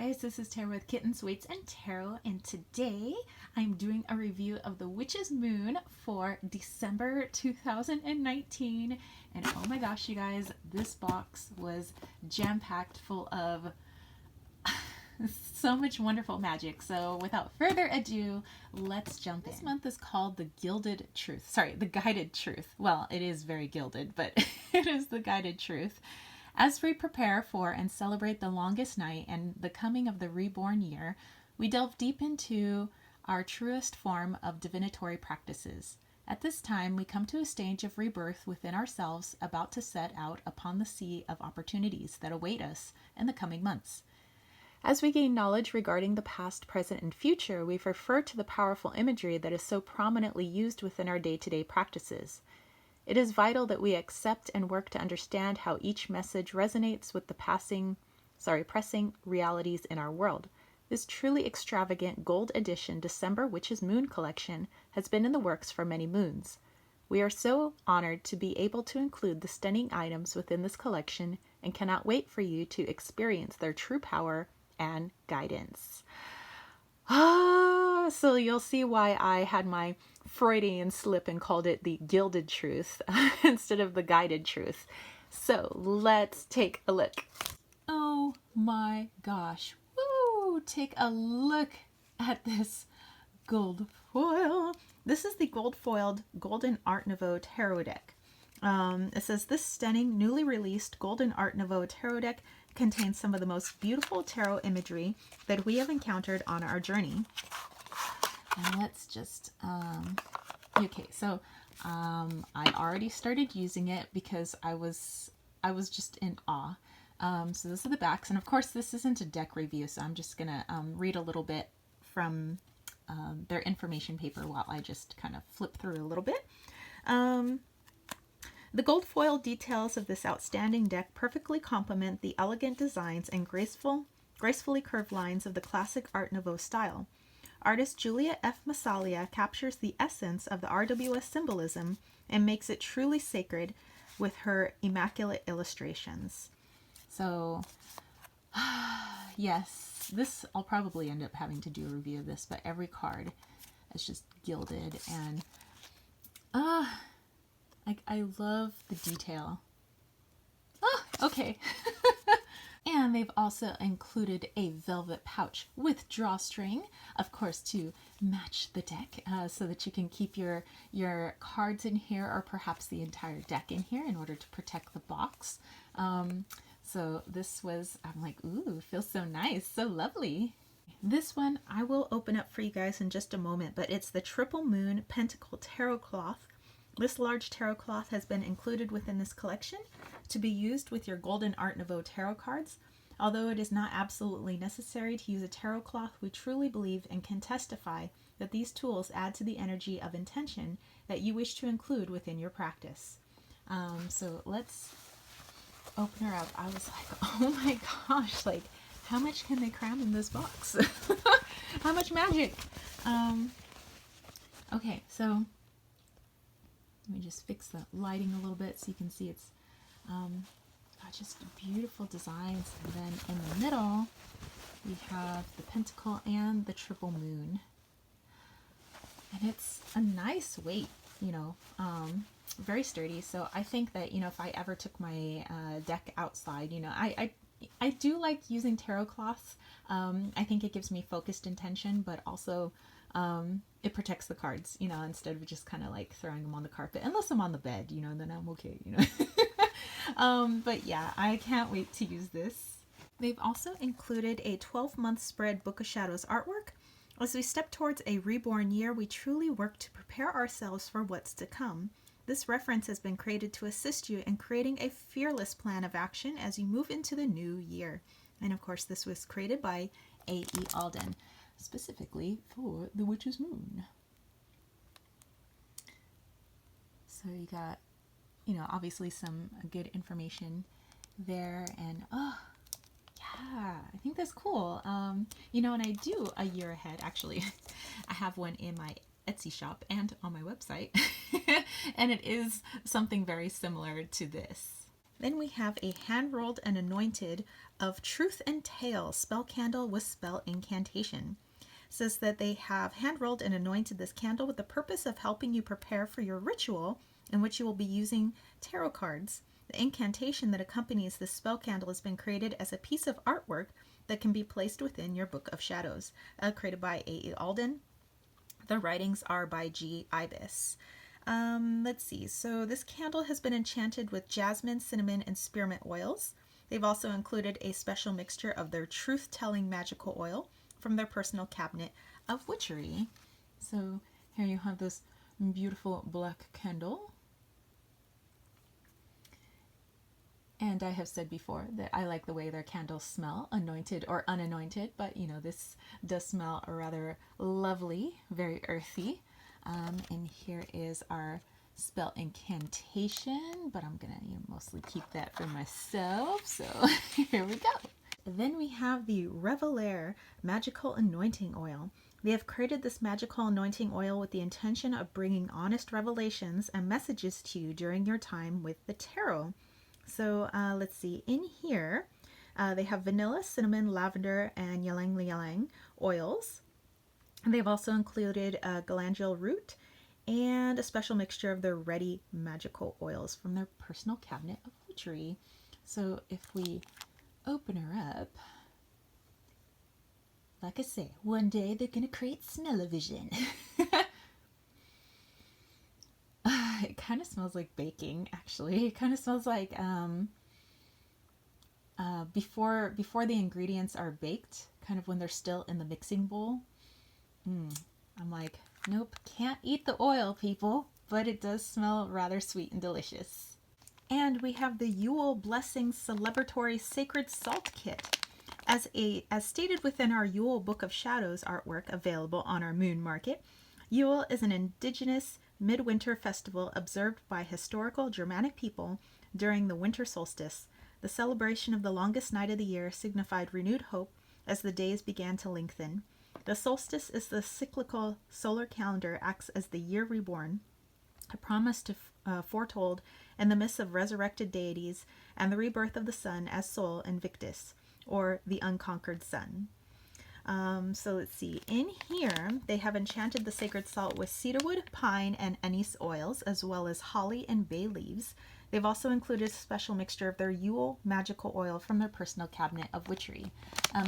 guys, this is Tarot with Kittens, Weights, and Tarot, and today I'm doing a review of the Witch's Moon for December 2019, and oh my gosh, you guys, this box was jam-packed full of so much wonderful magic. So without further ado, let's jump in. This month is called the Gilded Truth. Sorry, the Guided Truth. Well, it is very gilded, but it is the Guided Truth. As we prepare for and celebrate the longest night and the coming of the reborn year, we delve deep into our truest form of divinatory practices. At this time, we come to a stage of rebirth within ourselves, about to set out upon the sea of opportunities that await us in the coming months. As we gain knowledge regarding the past, present, and future, we refer to the powerful imagery that is so prominently used within our day-to-day practices. It is vital that we accept and work to understand how each message resonates with the pressing realities in our world. This truly extravagant gold edition December Witch's Moon collection has been in the works for many moons. We are so honored to be able to include the stunning items within this collection and cannot wait for you to experience their true power and guidance. So you'll see why I had my Freudian slip and called it the Gilded Truth instead of the Guided Truth. So let's take a look. Oh my gosh. Woo! Take a look at this gold foil. This is the gold foiled Golden Art Nouveau tarot deck. It says this stunning, newly released Golden Art Nouveau tarot deck contains some of the most beautiful tarot imagery that we have encountered on our journey. And let's just, okay, so I already started using it because I was just in awe. So this are the backs, and of course this isn't a deck review, so I'm just gonna read a little bit from their information paper while I just kind of flip through a little bit. The gold foil details of this outstanding deck perfectly complement the elegant designs and gracefully curved lines of the classic Art Nouveau style. Artist Julia F. Massalia captures the essence of the RWS symbolism and makes it truly sacred with her immaculate illustrations. So, yes, this, I'll probably end up having to do a review of this, but every card is just gilded, and I love the detail. Okay. And they've also included a velvet pouch with drawstring, of course, to match the deck, so that you can keep your cards in here, or perhaps the entire deck in here, in order to protect the box. So this was, I'm like, ooh, feels so nice, so lovely. This one I will open up for you guys in just a moment, but it's the Triple Moon Pentacle Tarot Cloth. This large tarot cloth has been included within this collection to be used with your Golden Art Nouveau tarot cards. Although it is not absolutely necessary to use a tarot cloth, we truly believe and can testify that these tools add to the energy of intention that you wish to include within your practice. So let's open her up. I was like, oh my gosh, like, how much can they cram in this box? How much magic? Okay, so let me just fix the lighting a little bit so you can see it's just beautiful designs. And then in the middle, we have the pentacle and the triple moon. And it's a nice weight, you know, very sturdy. So I think that, you know, if I ever took my deck outside, you know, I do like using tarot cloths. I think it gives me focused intention, but also it protects the cards, you know, instead of just kind of like throwing them on the carpet, unless I'm on the bed, you know, then I'm okay, you know. But yeah, I can't wait to use this. They've also included a 12-month spread Book of Shadows artwork. As we step towards a reborn year, we truly work to prepare ourselves for what's to come. This reference has been created to assist you in creating a fearless plan of action as you move into the new year. And of course, this was created by A.E. Alden, specifically for the Witch's Moon. So you got, you know, obviously some good information there, and oh yeah, I think that's cool. You know, and I do a year ahead, actually. I have one in my Etsy shop and on my website, and it is something very similar to this. Then we have a hand-rolled and anointed of Truth and Tale spell candle with spell incantation. It says that they have hand-rolled and anointed this candle with the purpose of helping you prepare for your ritual in which you will be using tarot cards. The incantation that accompanies this spell candle has been created as a piece of artwork that can be placed within your Book of Shadows, created by A.E. Alden. The writings are by G. Ibis. Let's see. So this candle has been enchanted with jasmine, cinnamon, and spearmint oils. They've also included a special mixture of their truth-telling magical oil from their personal cabinet of witchery. So here you have this beautiful black candle. And I have said before that I like the way their candles smell, anointed or unanointed, but you know, this does smell rather lovely, very earthy. And here is our spell incantation, but I'm gonna mostly keep that for myself, so here we go. Then we have the Revelaire Magical Anointing Oil. They have created this magical anointing oil with the intention of bringing honest revelations and messages to you during your time with the tarot. So let's see, in here they have vanilla, cinnamon, lavender, and ylang ylang oils. And they've also included galangal root and a special mixture of their ready magical oils from their personal cabinet of witchery. So if we open her up, like I say, one day they're going to create smell-o-vision. It kind of smells like baking, actually. It kind of smells like before the ingredients are baked, kind of when they're still in the mixing bowl. I'm like, nope, can't eat the oil, people, but it does smell rather sweet and delicious. And we have the Yule Blessings Celebratory Sacred Salt Kit. As stated within our Yule Book of Shadows artwork available on our Moon Market, Yule is an indigenous midwinter festival observed by historical Germanic people during the winter solstice. The celebration of the longest night of the year signified renewed hope as the days began to lengthen. The solstice is the cyclical solar calendar, acts as the year reborn, a promise to foretold in the midst of resurrected deities and the rebirth of the sun as Sol Invictus, or the unconquered sun. So let's see, in here they have enchanted the sacred salt with cedarwood, pine, and anise oils, as well as holly and bay leaves. They've also included a special mixture of their Yule magical oil from their personal cabinet of witchery.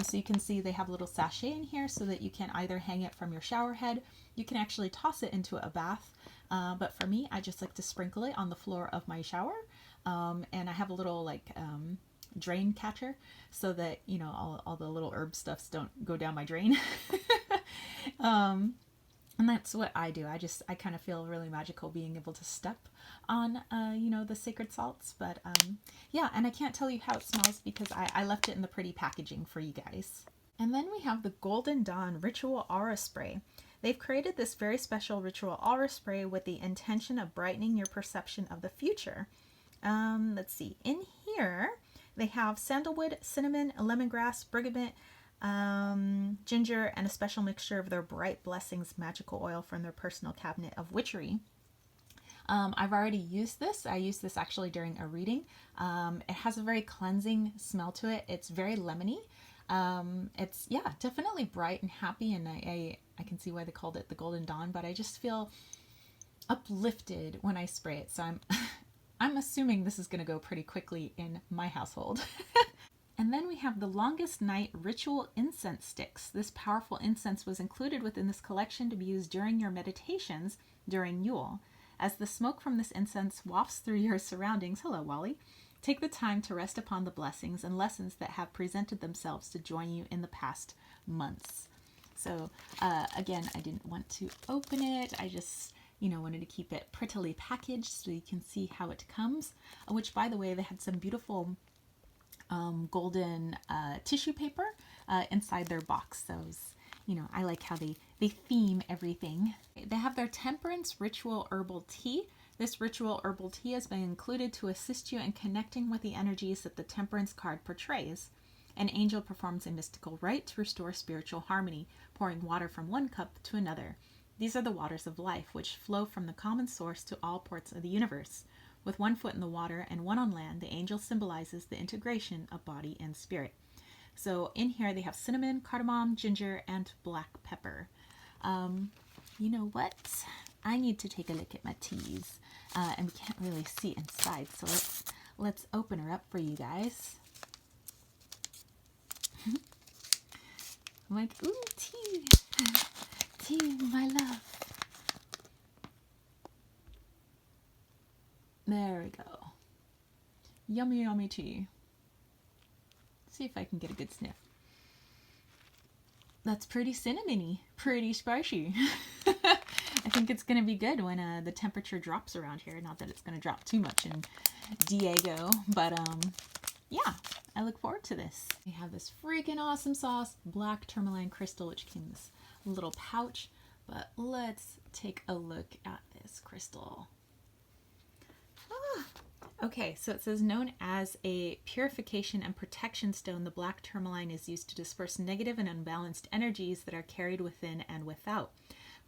So you can see they have a little sachet in here so that you can either hang it from your shower head, you can actually toss it into a bath, but for me, I just like to sprinkle it on the floor of my shower, and I have a little drain catcher so that all the little herb stuffs don't go down my drain. And that's what I do. I kind of feel really magical being able to step on the sacred salts, but yeah, and I can't tell you how it smells because I left it in the pretty packaging for you guys. And then we have the Golden Dawn Ritual Aura Spray. They've created this very special ritual aura spray with the intention of brightening your perception of the future. Let's see, in here they have sandalwood, cinnamon, lemongrass, bergamot, ginger, and a special mixture of their Bright Blessings magical oil from their personal cabinet of witchery. I've already used this. I used this actually during a reading. It has a very cleansing smell to it. It's very lemony. It's, yeah, definitely bright and happy, and I can see why they called it the Golden Dawn, but I just feel uplifted when I spray it. So I'm assuming this is going to go pretty quickly in my household. And then we have the Longest Night Ritual Incense Sticks. This powerful incense was included within this collection to be used during your meditations during Yule. As the smoke from this incense wafts through your surroundings, hello Wally, take the time to rest upon the blessings and lessons that have presented themselves to join you in the past months. So again, I didn't want to open it. I just wanted to keep it prettily packaged so you can see how it comes, which, by the way, they had some beautiful golden tissue paper inside their box. Those, I like how they theme everything. They have their Temperance Ritual Herbal Tea. This ritual herbal tea has been included to assist you in connecting with the energies that the Temperance card portrays. An angel performs a mystical rite to restore spiritual harmony, pouring water from one cup to another. These are the waters of life, which flow from the common source to all parts of the universe. With one foot in the water and one on land, the angel symbolizes the integration of body and spirit. So in here they have cinnamon, cardamom, ginger, and black pepper. You know what? I need to take a look at my teas, and we can't really see inside. So let's open her up for you guys. I'm like, ooh, tea, tea, my love. There we go. Yummy, yummy tea. See if I can get a good sniff. That's pretty cinnamony, pretty spicy. I think it's going to be good when the temperature drops around here. Not that it's going to drop too much in Diego, but yeah, I look forward to this. We have this freaking awesome sauce, black tourmaline crystal, which came in this little pouch. But let's take a look at this crystal. Okay, so it says, known as a purification and protection stone, the black tourmaline is used to disperse negative and unbalanced energies that are carried within and without.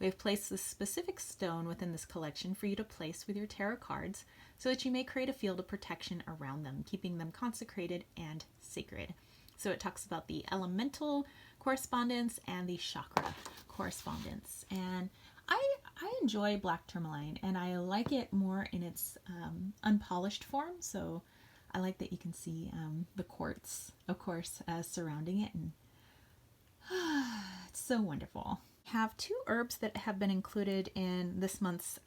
We have placed this specific stone within this collection for you to place with your tarot cards so that you may create a field of protection around them, keeping them consecrated and sacred. So it talks about the elemental correspondence and the chakra correspondence. And I enjoy black tourmaline, and I like it more in its unpolished form. So I like that you can see the quartz, of course, surrounding it, and it's so wonderful. We have two herbs that have been included in this month's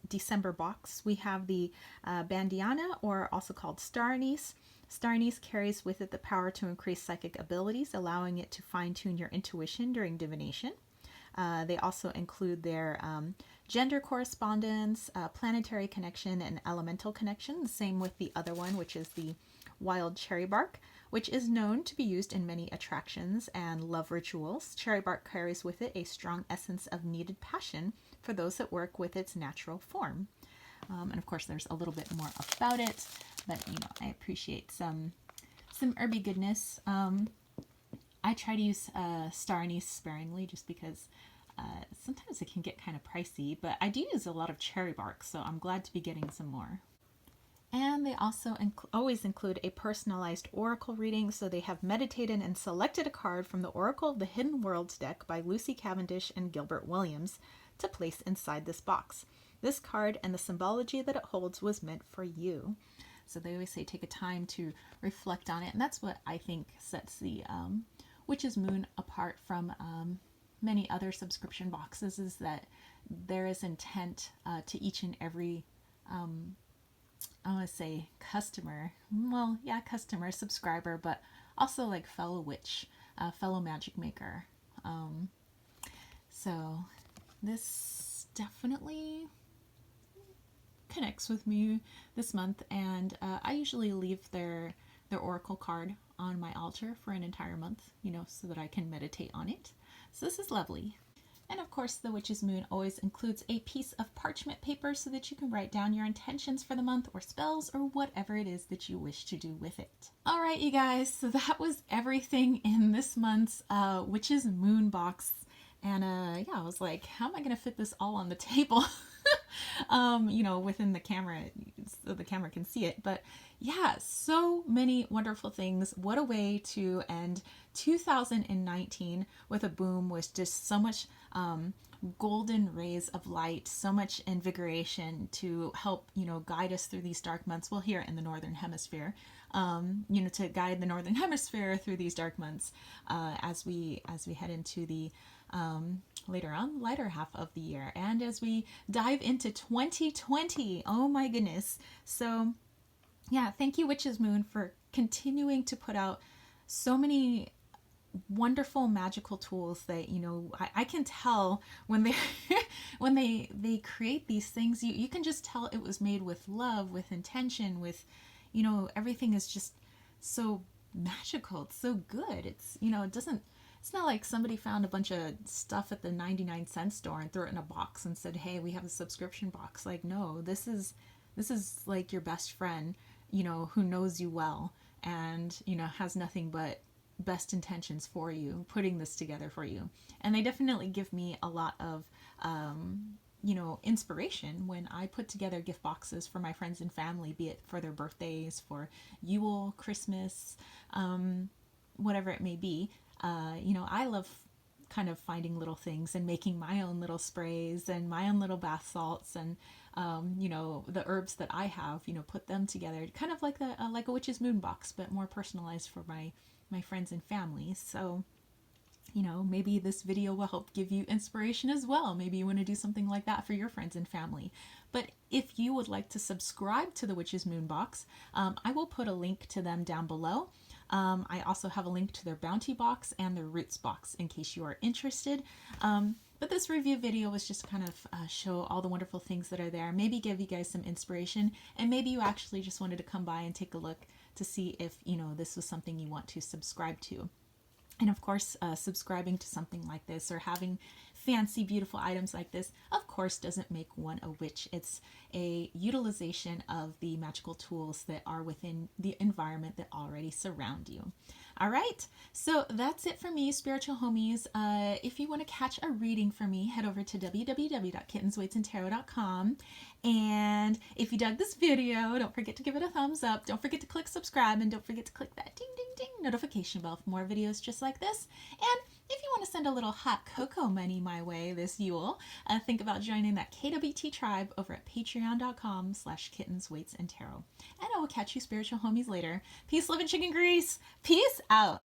December box. We have the bandiana, or also called star anise. Star anise carries with it the power to increase psychic abilities, allowing it to fine-tune your intuition during divination. They also include their gender correspondence, planetary connection, and elemental connection. The same with the other one, which is the wild cherry bark, which is known to be used in many attractions and love rituals. Cherry bark carries with it a strong essence of needed passion for those that work with its natural form. And of course, there's a little bit more about it, but you know, I appreciate some herby goodness. I try to use star anise sparingly, just because sometimes it can get kind of pricey, but I do use a lot of cherry bark, so I'm glad to be getting some more. And they also always include a personalized oracle reading, so they have meditated and selected a card from the Oracle of the Hidden Worlds deck by Lucy Cavendish and Gilbert Williams to place inside this box. This card and the symbology that it holds was meant for you. So they always say take a time to reflect on it, and that's what I think sets the Witch's Moon apart from many other subscription boxes, is that there is intent to each and every I want to say customer, well, yeah, customer, subscriber, but also like fellow witch, fellow magic maker. So this definitely connects with me this month, and I usually leave their oracle card on my altar for an entire month, you know, so that I can meditate on it. So this is lovely. And of course, the Witch's Moon always includes a piece of parchment paper so that you can write down your intentions for the month, or spells, or whatever it is that you wish to do with it. All right, you guys, so that was everything in this month's Witch's Moon box. And yeah, I was like, how am I going to fit this all on the table? You know, within the camera, so the camera can see it. But yeah, so many wonderful things. What a way to end 2019 with a boom, with just so much golden rays of light, so much invigoration to help, you know, guide us through these dark months. Well, here in the Northern Hemisphere, you know, to guide the Northern Hemisphere through these dark months as we head into the later on lighter half of the year, and as we dive into 2020. Oh my goodness. So yeah, thank you, Witch's Moon, for continuing to put out so many wonderful magical tools that, you know, I can tell when they when they create these things, you can just tell it was made with love, with intention, with, you know, everything is just so magical. It's so good. It's, you know, it's not like somebody found a bunch of stuff at the 99-cent store and threw it in a box and said, hey, we have a subscription box. Like, no, this is like your best friend, you know, who knows you well and, you know, has nothing but best intentions for you, putting this together for you. And they definitely give me a lot of inspiration when I put together gift boxes for my friends and family, be it for their birthdays, for Yule, Christmas, whatever it may be. I love kind of finding little things and making my own little sprays and my own little bath salts and the herbs that I have, put them together, kind of like a witch's moon box, but more personalized for my friends and family. So maybe this video will help give you inspiration as well. Maybe you want to do something like that for your friends and family. But if you would like to subscribe to the Witch's Moon Box, I will put a link to them down below. I also have a link to their Bounty box and their Roots box in case you are interested. But this review video was just kind of show all the wonderful things that are there, maybe give you guys some inspiration, and maybe you actually just wanted to come by and take a look to see if, this was something you want to subscribe to. And of course, subscribing to something like this or having fancy, beautiful items like this, of course, doesn't make one a witch. It's a utilization of the magical tools that are within the environment that already surround you. All right, so that's it for me, spiritual homies. If you want to catch a reading from me, head over to www.kittenswaitsandtarot.com. And if you dug this video, don't forget to give it a thumbs up. Don't forget to click subscribe, and don't forget to click that ding, ding, ding notification bell for more videos just like this. And if you want to send a little hot cocoa money my way this Yule, think about joining that KWT tribe over at patreon.com/kittenswaitsandtarot. And I will catch you spiritual homies later. Peace, love, and chicken grease. Peace out.